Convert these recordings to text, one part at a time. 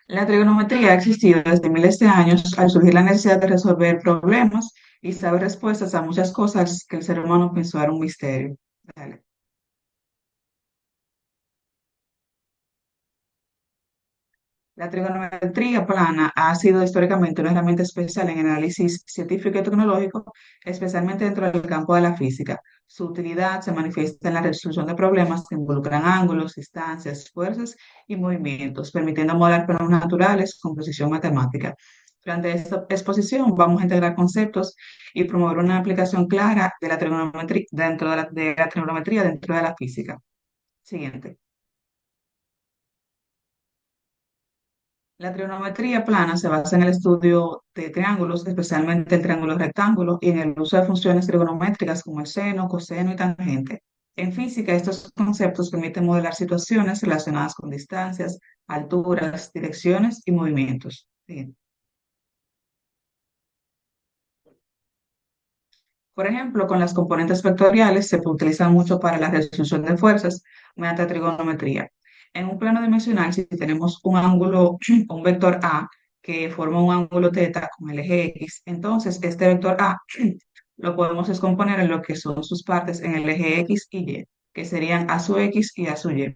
La trigonometría ha existido desde miles de años al surgir la necesidad de resolver problemas y saber respuestas a muchas cosas que el ser humano pensó era un misterio. Dale. La trigonometría plana ha sido históricamente una herramienta especial en el análisis científico y tecnológico, especialmente dentro del campo de la física. Su utilidad se manifiesta en la resolución de problemas que involucran ángulos, distancias, fuerzas y movimientos, permitiendo modelar fenómenos naturales con precisión matemática. Durante esta exposición vamos a integrar conceptos y promover una aplicación clara de la trigonometría dentro de la trigonometría dentro de la física. Siguiente. La trigonometría plana se basa en el estudio de triángulos, especialmente el triángulo rectángulo, y en el uso de funciones trigonométricas como el seno, coseno y tangente. En física, estos conceptos permiten modelar situaciones relacionadas con distancias, alturas, direcciones y movimientos. Bien. Por ejemplo, con las componentes vectoriales se utilizan mucho para la resolución de fuerzas mediante trigonometría. En un plano dimensional, si tenemos un ángulo, un vector A que forma un ángulo θ con el eje X, entonces este vector A lo podemos descomponer en lo que son sus partes en el eje X y Y, que serían A sub X y A sub Y.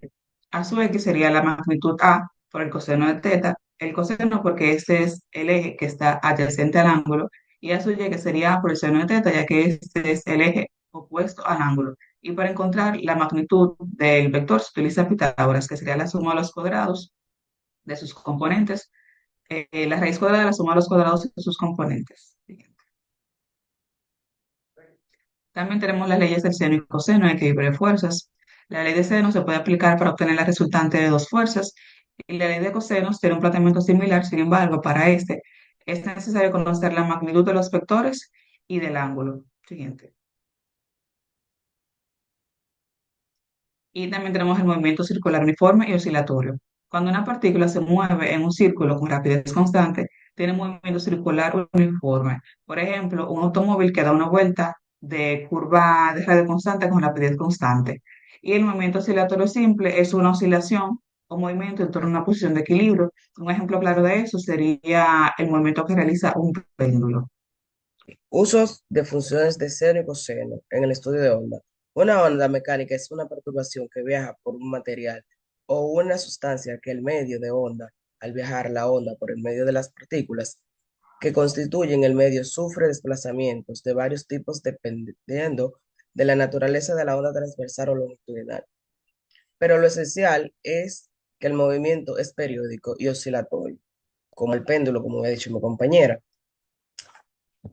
A sub X sería la magnitud A por el coseno de θ, el coseno porque este es el eje que está adyacente al ángulo y a su y que sería por el seno de teta, ya que este es el eje opuesto al ángulo. Y para encontrar la magnitud del vector se utiliza Pitágoras, que sería la suma de los cuadrados de sus componentes, la raíz cuadrada de la suma de los cuadrados de sus componentes. También tenemos las leyes del seno y coseno, equilibrio de fuerzas. La ley de seno se puede aplicar para obtener la resultante de dos fuerzas y la ley de cosenos tiene un planteamiento similar, sin embargo, para este es necesario conocer la magnitud de los vectores y del ángulo. Siguiente. Y también tenemos el movimiento circular uniforme y oscilatorio. Cuando una partícula se mueve en un círculo con rapidez constante, tiene un movimiento circular uniforme. Por ejemplo, un automóvil que da una vuelta de curva de radio constante con rapidez constante. Y el movimiento oscilatorio simple es una oscilación o movimiento en torno a una posición de equilibrio. Un ejemplo claro de eso sería el movimiento que realiza un péndulo. Usos de funciones de seno y coseno en el estudio de onda. Una onda mecánica es una perturbación que viaja por un material o una sustancia que el medio de onda, al viajar la onda por el medio de las partículas que constituyen el medio, sufre desplazamientos de varios tipos dependiendo de la naturaleza de la onda transversal o longitudinal. Pero lo esencial es que el movimiento es periódico y oscilatorio, como el péndulo, como ha dicho mi compañera.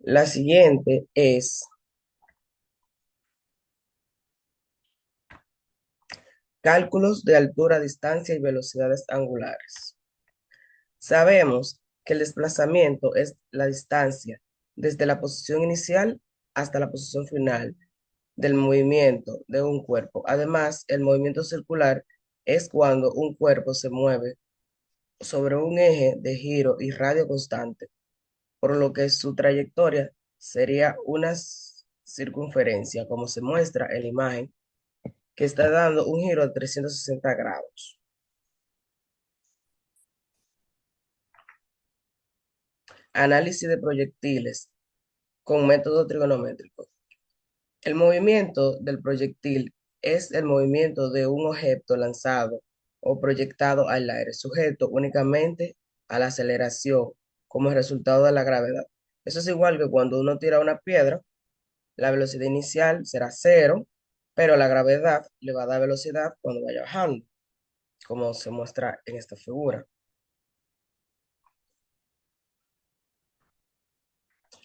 La siguiente es cálculos de altura, distancia y velocidades angulares. Sabemos que el desplazamiento es la distancia desde la posición inicial hasta la posición final del movimiento de un cuerpo. Además, el movimiento circular es cuando un cuerpo se mueve sobre un eje de giro y radio constante, por lo que su trayectoria sería una circunferencia, como se muestra en la imagen, que está dando un giro de 360 grados. Análisis de proyectiles con método trigonométrico. El movimiento del proyectil es el movimiento de un objeto lanzado o proyectado al aire, sujeto únicamente a la aceleración como resultado de la gravedad. Eso es igual que cuando uno tira una piedra, la velocidad inicial será cero, pero la gravedad le va a dar velocidad cuando vaya bajando, como se muestra en esta figura.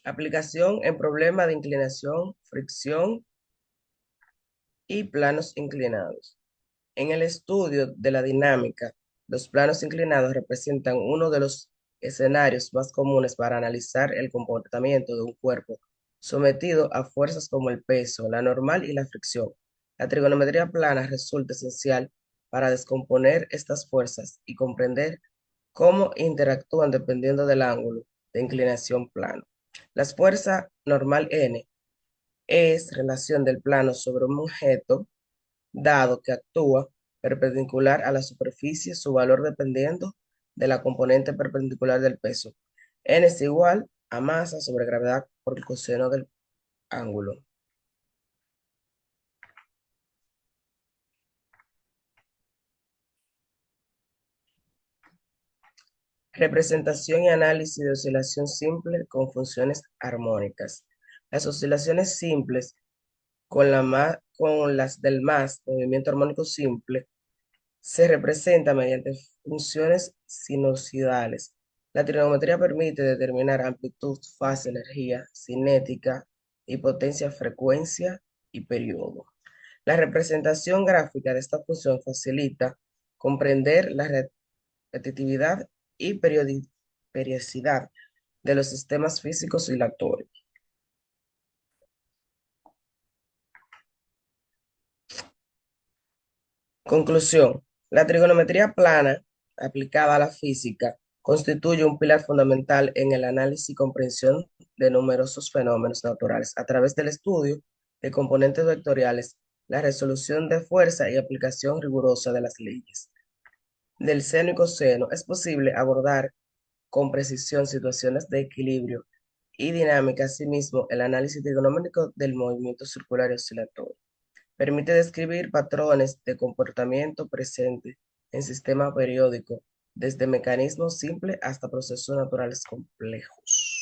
Aplicación en problemas de inclinación, fricción y planos inclinados. En el estudio de la dinámica, los planos inclinados representan uno de los escenarios más comunes para analizar el comportamiento de un cuerpo sometido a fuerzas como el peso, la normal y la fricción. La trigonometría plana resulta esencial para descomponer estas fuerzas y comprender cómo interactúan dependiendo del ángulo de inclinación plano. Las fuerzas normal n es relación del plano sobre un objeto dado que actúa perpendicular a la superficie, su valor dependiendo de la componente perpendicular del peso. N es igual a masa sobre gravedad por el coseno del ángulo. Representación y análisis de oscilación simple con funciones armónicas. Las oscilaciones simples con las del movimiento armónico simple, se representan mediante funciones sinusoidales. La trigonometría permite determinar amplitud, fase, energía cinética y potencia, frecuencia y periodo. La representación gráfica de esta función facilita comprender la repetitividad y periodicidad de los sistemas físicos oscilatorios. Conclusión. La trigonometría plana, aplicada a la física, constituye un pilar fundamental en el análisis y comprensión de numerosos fenómenos naturales a través del estudio de componentes vectoriales, la resolución de fuerza y aplicación rigurosa de las leyes del seno y coseno. Es posible abordar con precisión situaciones de equilibrio y dinámica. Asimismo, el análisis trigonométrico del movimiento circular y oscilatorio permite describir patrones de comportamiento presentes en sistema periódico, desde mecanismos simples hasta procesos naturales complejos.